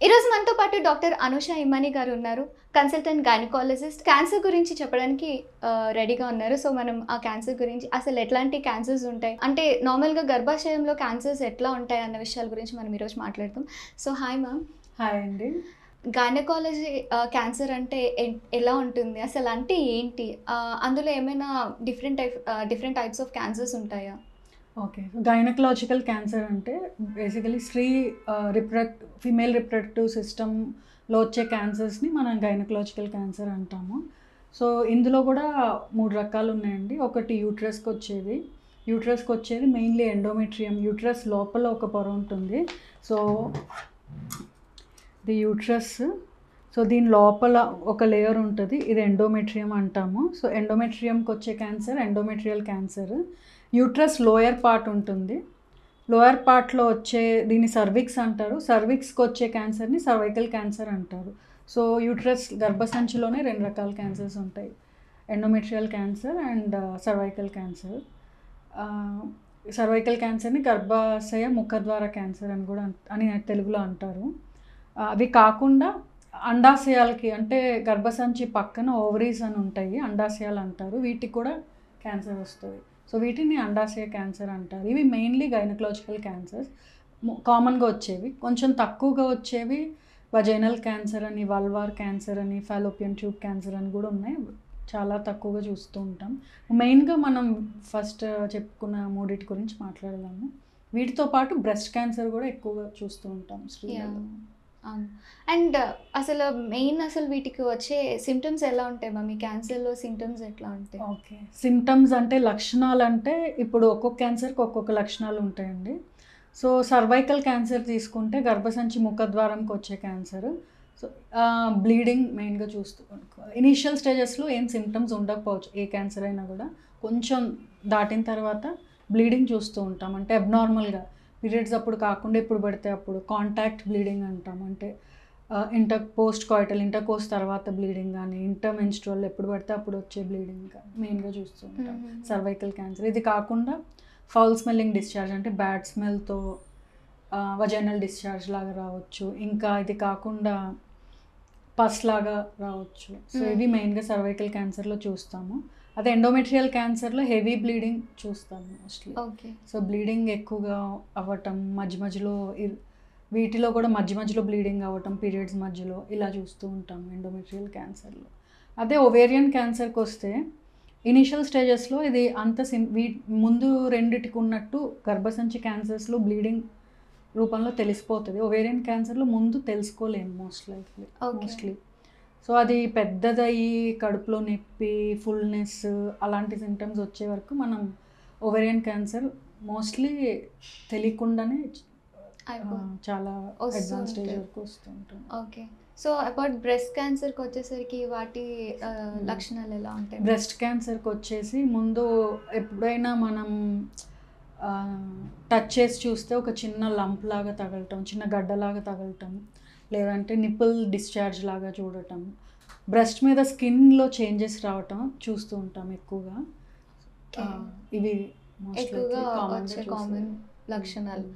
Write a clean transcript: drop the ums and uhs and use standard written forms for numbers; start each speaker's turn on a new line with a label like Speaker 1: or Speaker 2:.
Speaker 1: ఈరోజు మనతో పాటు డాక్టర్ అనుష ఇమ్మాని గారు ఉన్నారు. Consultant gynaecologist. క్యాన్సర్ గురించి చెప్పడానికి రెడీగా ఉన్నారు. సో మనం ఆ క్యాన్సర్ గురించి అసలు ఎట్లాంటి క్యాన్సర్స్ ఉంటాయి, అంటే నార్మల్గా గర్భాశయంలో క్యాన్సర్స్ ఎట్లా ఉంటాయి అన్న విషయాల గురించి మనం ఈరోజు మాట్లాడతాం. So hi ma'am.
Speaker 2: హాయ్ అండి.
Speaker 1: గైనకాలజీ క్యాన్సర్ అంటే ఎలా ఉంటుంది, అసలు అంటే ఏంటి, అందులో ఏమైనా డిఫరెంట్ టైప్స్ ఆఫ్ క్యాన్సర్స్ ఉంటాయా?
Speaker 2: ఓకే, గైనకలాజికల్ క్యాన్సర్ అంటే బేసికలీ ఫీమేల్ రిప్రొడక్టివ్ సిస్టంలో వచ్చే క్యాన్సర్స్ని మనం గైనకలాజికల్ క్యాన్సర్ అంటాము. సో ఇందులో కూడా 3 రకాలు ఉన్నాయండి. ఒకటి యూట్రస్కి వచ్చేది మెయిన్లీ ఎండోమెట్రియం. యూట్రస్ లోపల ఒక పొర ఉంటుంది. సో ఇది యూట్రస్. సో దీని లోపల ఒక లేయర్ ఉంటుంది, ఇది ఎండోమెట్రియం అంటాము. సో ఎండోమెట్రియంకి వచ్చే cancer endometrial cancer. Uterus lower part ఉంటుంది. లోయర్ పార్ట్లో వచ్చే దీన్ని సర్విక్స్ అంటారు. సర్విక్స్కి వచ్చే క్యాన్సర్ని సర్వైకల్ క్యాన్సర్ అంటారు. సో యూట్రస్ గర్భసంచిలోనే 2 రకాల క్యాన్సర్స్ ఉంటాయి, endometrial cancer and cervical cancer. Cervical క్యాన్సర్ని గర్భాశయ ముఖద్వార క్యాన్సర్ అని తెలుగులో అంటారు. అవి కాకుండా అండాశయాలకి, అంటే గర్భసంచి పక్కన ఓవరీస్ అని ఉంటాయి, అండాశయాలు అంటారు. వీటికి కూడా క్యాన్సర్ వస్తుంది. సో వీటిని అండాశయ క్యాన్సర్ అంటారు. ఇవి మెయిన్లీ గైనకలాజికల్ క్యాన్సర్స్ కామన్గా వచ్చేవి. కొంచెం తక్కువగా వచ్చేవి వజైనల్ క్యాన్సర్ అని, వల్వార్ క్యాన్సర్ అని, ఫాలోపియన్ ట్యూబ్ క్యాన్సర్ అని కూడా ఉన్నాయి. చాలా తక్కువగా చూస్తూ ఉంటాం. మెయిన్గా మనం ఫస్ట్ చెప్పుకున్న 3 గురించి మాట్లాడదాము. వీటితో పాటు బ్రెస్ట్ క్యాన్సర్ కూడా ఎక్కువగా చూస్తూ ఉంటాం స్త్రీలలో.
Speaker 1: అండ్ అసలు వీటికి వచ్చే సిమ్టమ్స్ ఎలా ఉంటాయి మ్యామ్? ఈ క్యాన్సర్లో సిమ్టమ్స్ ఎట్లా ఉంటాయి?
Speaker 2: ఓకే, సిమ్టమ్స్ అంటే లక్షణాలు అంటే ఇప్పుడు ఒక్కొక్క క్యాన్సర్కి ఒక్కొక్క లక్షణాలు ఉంటాయండి. సో సర్వైకల్ క్యాన్సర్ తీసుకుంటే గర్భసంచి ముఖద్వారంకి వచ్చే క్యాన్సర్. సో బ్లీడింగ్ మెయిన్గా చూస్తూ, ఇనీషియల్ స్టేజెస్లో ఏం సిమ్టమ్స్ ఉండకపోవచ్చు, ఏ క్యాన్సర్ అయినా కూడా కొంచెం దాటిన తర్వాత బ్లీడింగ్ చూస్తూ ఉంటాం. అంటే అబ్నార్మల్గా పీరియడ్స్ అప్పుడు కాకుండా ఎప్పుడు పడితే అప్పుడు కాంటాక్ట్ బ్లీడింగ్ అంటాం. అంటే ఇంటర్కోర్స్ తర్వాత బ్లీడింగ్ కానీ, ఇంటర్మెన్స్ట్రువల్ ఎప్పుడు పడితే అప్పుడు వచ్చే బ్లీడింగ్ మెయిన్గా చూస్తూ ఉంటాం సర్వైకల్ క్యాన్సర్. ఇది కాకుండా ఫౌల్ స్మెల్లింగ్ డిశ్చార్జ్, అంటే బ్యాడ్ స్మెల్తో వజైనల్ డిశ్చార్జ్ లాగా రావచ్చు. ఇంకా ఇది కాకుండా పస్ లాగా రావచ్చు. సో ఇవి మెయిన్గా సర్వైకల్ క్యాన్సర్లో చూస్తాము. అదే ఎండోమెట్రియల్ క్యాన్సర్లో హెవీ బ్లీడింగ్ చూస్తాము మోస్ట్లీ. సో బ్లీడింగ్ ఎక్కువగా అవ్వటం, మధ్యలో వీటిలో కూడా మధ్యలో బ్లీడింగ్ అవ్వటం, పీరియడ్స్ మధ్యలో ఇలా చూస్తూ ఉంటాము ఎండోమెట్రియల్ క్యాన్సర్లో. అదే ఓవేరియన్ క్యాన్సర్కి వస్తే ఇనీషియల్ స్టేజెస్లో ఇది అంత ముందు రెండిటికి ఉన్నట్టు గర్భసంచి క్యాన్సర్స్లో బ్లీడింగ్ రూపంలో తెలిసిపోతుంది. ఓవేరియన్ క్యాన్సర్లో ముందు తెలుసుకోలేము మోస్ట్లీ. సో అది పెద్దదయ్యి కడుపులో నొప్పి, ఫుల్నెస్ అలాంటి సిమ్టమ్స్ వచ్చే వరకు మనం ఓవేరియన్ క్యాన్సర్ మోస్ట్లీ తెలియకుండానే చాలా అడ్వాన్స్ స్టేజ్ వరకు వస్తుంటుంది.
Speaker 1: ఓకే, సో అబౌట్ బ్రెస్ట్ క్యాన్సర్కి వచ్చేసరికి వాటి లక్షణాలు ఎలా ఉంటాయి?
Speaker 2: బ్రెస్ట్ క్యాన్సర్కి వచ్చేసి ముందు ఎప్పుడైనా మనం టచ్ చేసి చూస్తే ఒక చిన్న లంప్ లాగా తగలటం, చిన్న గడ్డలాగా తగలటం, లేదంటే నిప్పుల్ డిశ్చార్జ్ లాగా చూడటం, బ్రెస్ట్ మీద స్కిన్లో చేంజెస్ రావటం చూస్తూ ఉంటాం ఎక్కువగా. ఇవి
Speaker 1: ఎక్కువగా కామన్ లక్షణాలు.